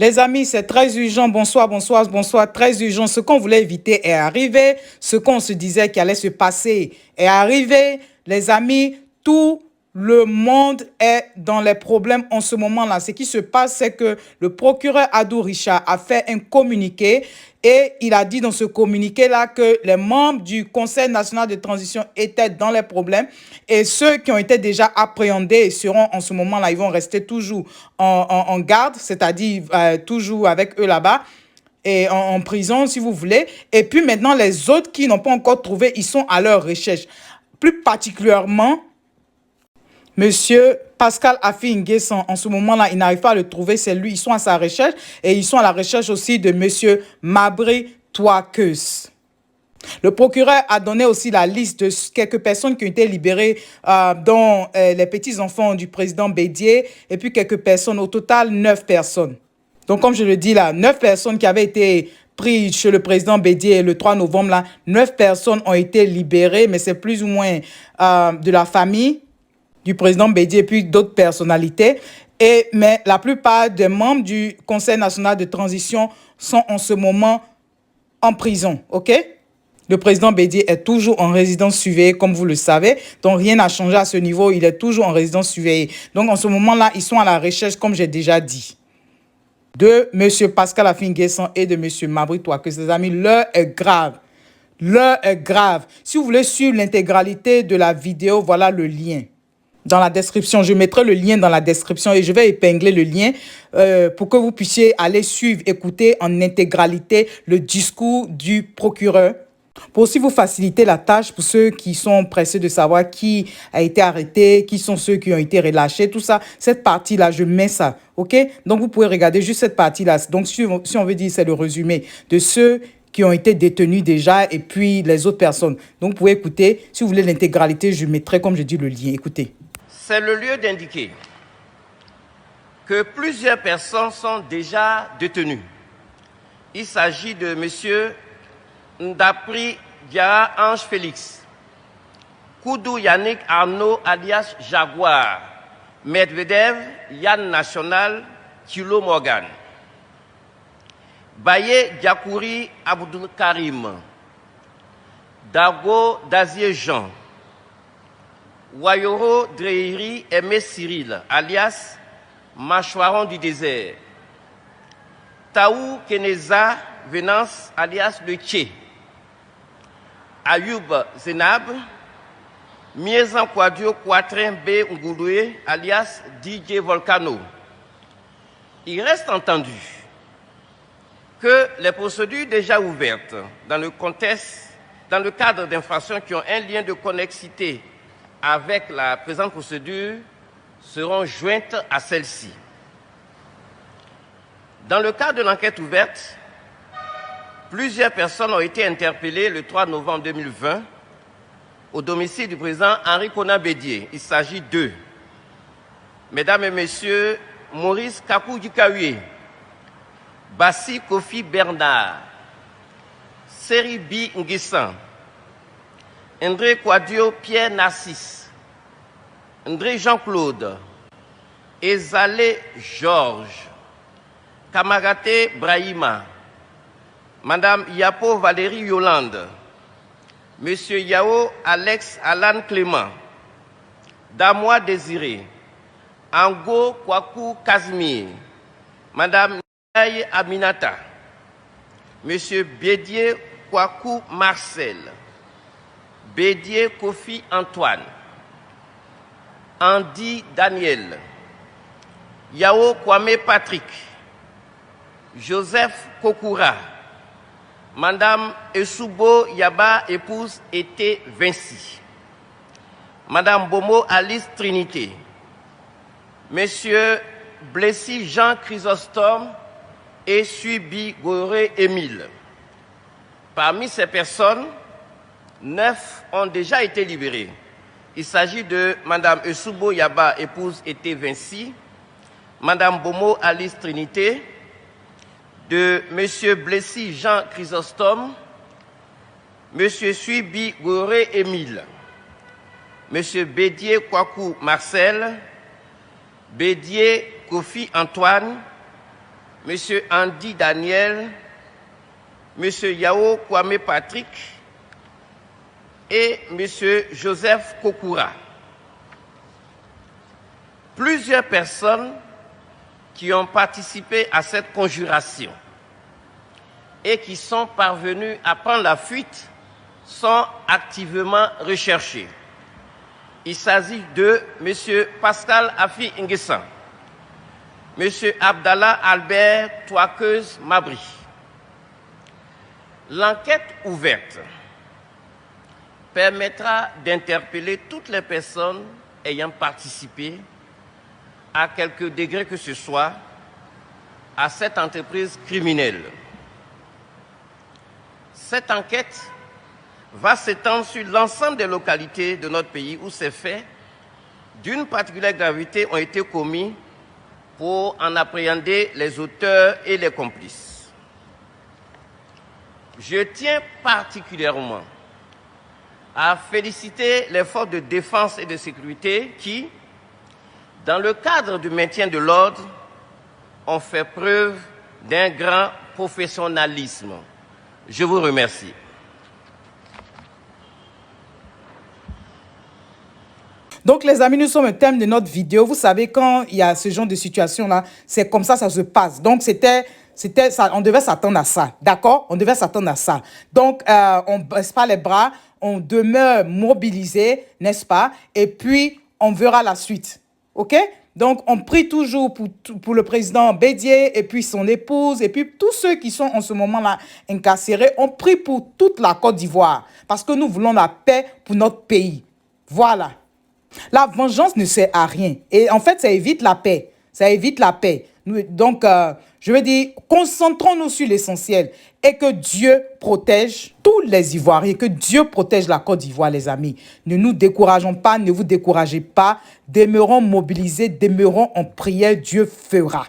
Les amis, c'est très urgent. Bonsoir, bonsoir, bonsoir. Très urgent. Ce qu'on voulait éviter est arrivé. Ce qu'on se disait qu'il allait se passer est arrivé. Les amis, tout le monde est dans les problèmes en ce moment-là. Ce qui se passe, c'est que le procureur Adou Richard a fait un communiqué et il a dit dans ce communiqué-là que les membres du Conseil national de transition étaient dans les problèmes et ceux qui ont été déjà appréhendés seront en ce moment-là, ils vont rester toujours en garde, c'est-à-dire toujours avec eux là-bas et en prison si vous voulez. Et puis maintenant, les autres qui n'ont pas encore trouvé, ils sont à leur recherche. Plus particulièrement, Monsieur Pascal Affi N'Guessan, en ce moment-là, il n'arrive pas à le trouver, c'est lui. Ils sont à sa recherche et ils sont à la recherche aussi de Monsieur Mabri Touakeus. Le procureur a donné aussi la liste de quelques personnes qui ont été libérées, dont les petits-enfants du président Bédié et puis quelques personnes, au total 9 personnes. Donc, comme je le dis là, 9 personnes qui avaient été prises chez le président Bédié le 3 novembre, là, 9 personnes ont été libérées, mais c'est plus ou moins de la famille du président Bédié et puis d'autres personnalités. Mais la plupart des membres du Conseil national de transition sont en ce moment en prison, ok? Le président Bédié est toujours en résidence surveillée, comme vous le savez. Donc, rien n'a changé à ce niveau. Il est toujours en résidence surveillée. Donc, en ce moment-là, ils sont à la recherche, comme j'ai déjà dit, de M. Pascal Affi N'Guessan et de M. Mabri Touakeus. Les amis, l'heure est grave. L'heure est grave. Si vous voulez suivre l'intégralité de la vidéo, voilà le lien dans la description. Je mettrai le lien dans la description et je vais épingler le lien pour que vous puissiez aller suivre, écouter en intégralité le discours du procureur. Pour aussi vous faciliter la tâche, pour ceux qui sont pressés de savoir qui a été arrêté, qui sont ceux qui ont été relâchés, tout ça, cette partie-là, je mets ça, ok? Donc, vous pouvez regarder juste cette partie-là. Donc, si on veut dire, c'est le résumé de ceux qui ont été détenus déjà et puis les autres personnes. Donc, vous pouvez écouter. Si vous voulez l'intégralité, je mettrai, comme je dis, le lien. Écoutez. C'est le lieu d'indiquer que plusieurs personnes sont déjà détenues. Il s'agit de M. Ndapri Diara Ange Félix, Koudou Yannick Arnaud alias Jaguar, Medvedev Yann National, Kilo Morgan, Baye Diakouri Abdul Karim, Dago Dazier Jean, Wayoro Dreiri Aimé Cyril, alias Mâchoiron du désert, Taou Keneza Venance, alias Le Tché, Ayoub Zenab, Miezan Kwadio Quatrin B. Ngouloué, alias DJ Volcano. Il reste entendu que les procédures déjà ouvertes dans le cadre d'infractions qui ont un lien de connexité avec la présente procédure seront jointes à celle-ci. Dans le cadre de l'enquête ouverte, plusieurs personnes ont été interpellées le 3 novembre 2020 au domicile du président Henri Konan Bédié. Il s'agit d'eux. Mesdames et messieurs, Maurice Kakou Dikaoué, Bassi Kofi Bernard, Seribi N'Guessan, André Kwadio Pierre Narcisse, André Jean-Claude, Ezale Georges, Kamarate Brahima, Madame Yapo Valérie Yolande, Monsieur Yao Alex Alan Clément, Damois Désiré, Ango Kwaku Casimir, Madame Niaye Aminata, Monsieur Bédié Kwaku Marcel, Bédié Kofi Antoine, Andy Daniel, Yao Kwame Patrick, Joseph Kokura, Madame Esoubo Yaba, épouse était Vinci, Madame Bomo Alice Trinité, Monsieur Blessy Jean Chrysostome et Suibi Goré Émile. Parmi ces personnes, 9 ont déjà été libérés. Il s'agit de Madame Esoubo Yaba, épouse était Vinci, Madame Bomo Alice Trinité, de M. Blessy Jean Chrysostome, M. Suibi Goré Émile, M. Bédié Kwaku Marcel, Bédié Kofi Antoine, M. Andy Daniel, M. Yao Kwame Patrick et M. Joseph Kokura. Plusieurs personnes qui ont participé à cette conjuration et qui sont parvenues à prendre la fuite sont activement recherchées. Il s'agit de M. Pascal Afi Nguessan, M. Abdallah Albert Touakeuse Mabri. L'enquête ouverte permettra d'interpeller toutes les personnes ayant participé, à quelque degré que ce soit, à cette entreprise criminelle. Cette enquête va s'étendre sur l'ensemble des localités de notre pays où ces faits d'une particulière gravité ont été commis pour en appréhender les auteurs et les complices. Je tiens particulièrement à féliciter les forces de défense et de sécurité qui, dans le cadre du maintien de l'ordre, ont fait preuve d'un grand professionnalisme. Je vous remercie. Donc, les amis, nous sommes au thème de notre vidéo. Vous savez, quand il y a ce genre de situation-là, c'est comme ça se passe. Donc, c'était ça, on devait s'attendre à ça. D'accord? On devait s'attendre à ça. Donc, on ne baisse pas les bras, on demeure mobilisé, n'est-ce pas? Et puis, on verra la suite. OK? Donc, on prie toujours pour le président Bédié et puis son épouse et puis tous ceux qui sont en ce moment-là incarcérés. On prie pour toute la Côte d'Ivoire parce que nous voulons la paix pour notre pays. Voilà. La vengeance ne sert à rien. Et en fait, ça évite la paix. Ça évite la paix. Donc, je veux dire, concentrons-nous sur l'essentiel et que Dieu protège tous les Ivoiriens, que Dieu protège la Côte d'Ivoire, les amis. Ne nous décourageons pas, ne vous découragez pas. Demeurons mobilisés, demeurons en prière, Dieu fera.